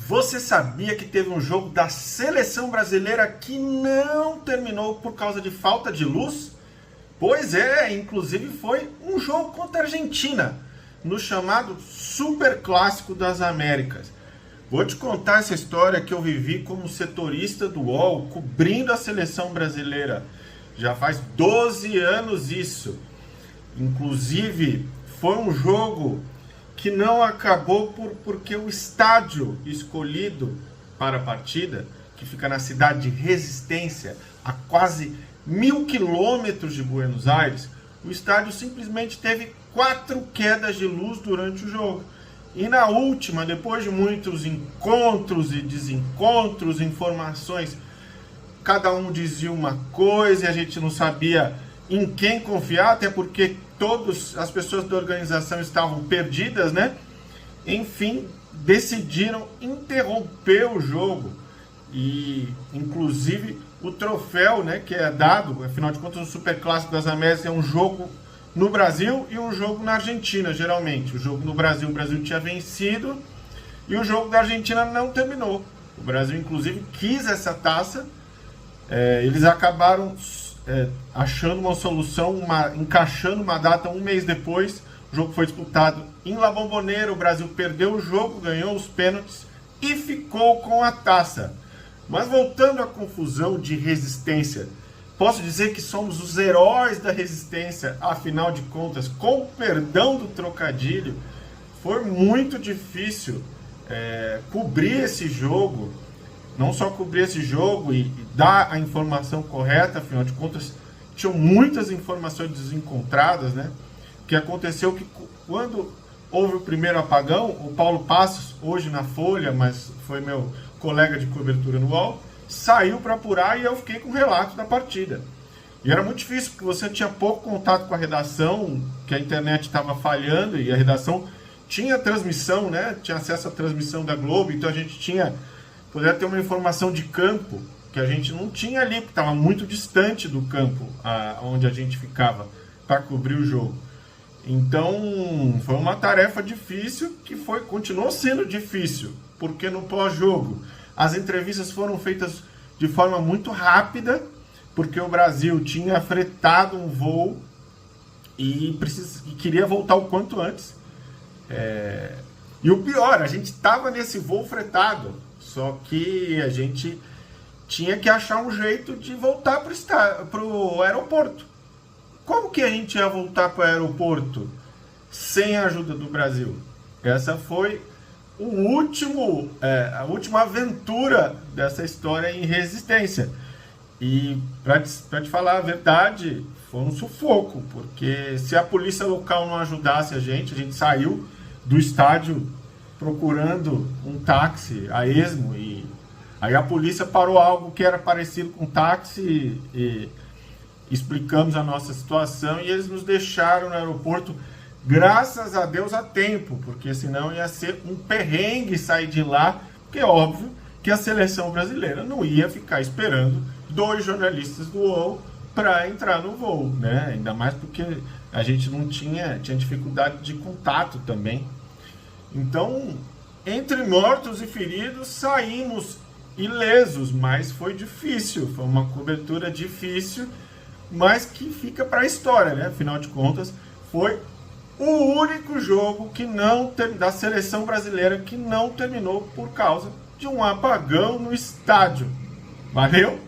Você sabia que teve um jogo da seleção brasileira que não terminou por causa de falta de luz? Pois é, inclusive foi um jogo contra a Argentina, no chamado Super Clássico das Américas. Vou te contar essa história que eu vivi como setorista do UOL, cobrindo a seleção brasileira. Já faz 12 anos isso. Inclusive, foi um jogo que não acabou porque o estádio escolhido para a partida, que fica na cidade de Resistência, a quase 1.000 quilômetros de Buenos Aires, o estádio simplesmente teve 4 quedas de luz durante o jogo. E na última, depois de muitos encontros e desencontros, informações, cada um dizia uma coisa e a gente não sabia em quem confiar, até porque todas as pessoas da organização estavam perdidas, né? Enfim, decidiram interromper o jogo e, inclusive, o troféu, né, que é dado, afinal de contas, o Super Clássico das Américas é um jogo no Brasil e um jogo na Argentina, geralmente. O jogo no Brasil, o Brasil tinha vencido e o jogo da Argentina não terminou. O Brasil, inclusive, quis essa taça. Eles acabaram achando uma solução, encaixando uma data um mês depois. O jogo foi disputado em La Bombonera, o Brasil perdeu o jogo, ganhou os pênaltis e ficou com a taça. Mas voltando à confusão de Resistência, posso dizer que somos os heróis da Resistência, afinal de contas, com o perdão do trocadilho, foi muito difícil cobrir esse jogo. Não só cobrir esse jogo e dar a informação correta, afinal de contas, tinham muitas informações desencontradas, né? O que aconteceu que quando houve o primeiro apagão, o Paulo Passos, hoje na Folha, mas foi meu colega de cobertura no UOL, saiu para apurar e eu fiquei com o relato da partida. E era muito difícil, porque você tinha pouco contato com a redação, que a internet estava falhando e a redação tinha transmissão, né? Tinha acesso à transmissão da Globo, então a gente poderia ter uma informação de campo que a gente não tinha ali, porque estava muito distante do campo onde a gente ficava para cobrir o jogo. Então foi uma tarefa difícil que continuou sendo difícil, porque no pós-jogo as entrevistas foram feitas de forma muito rápida, porque o Brasil tinha fretado um voo e queria voltar o quanto antes. E o pior, a gente estava nesse voo fretado, só que a gente tinha que achar um jeito de voltar para o aeroporto. Como que a gente ia voltar para o aeroporto sem a ajuda do Brasil? Essa foi a última aventura dessa história em Resistência. E para te falar a verdade, foi um sufoco, porque se a polícia local não ajudasse a gente saiu do estádio procurando um táxi a esmo, e aí a polícia parou algo que era parecido com táxi e explicamos a nossa situação e eles nos deixaram no aeroporto, graças a Deus, a tempo, porque senão ia ser um perrengue sair de lá, porque é óbvio que a seleção brasileira não ia ficar esperando 2 jornalistas do UOL para entrar no voo, né? Ainda mais porque a gente não tinha dificuldade de contato também. Então, entre mortos e feridos, saímos ilesos, mas foi difícil, foi uma cobertura difícil, mas que fica para a história, né? Afinal de contas, foi o único jogo da seleção brasileira que não terminou por causa de um apagão no estádio. Valeu?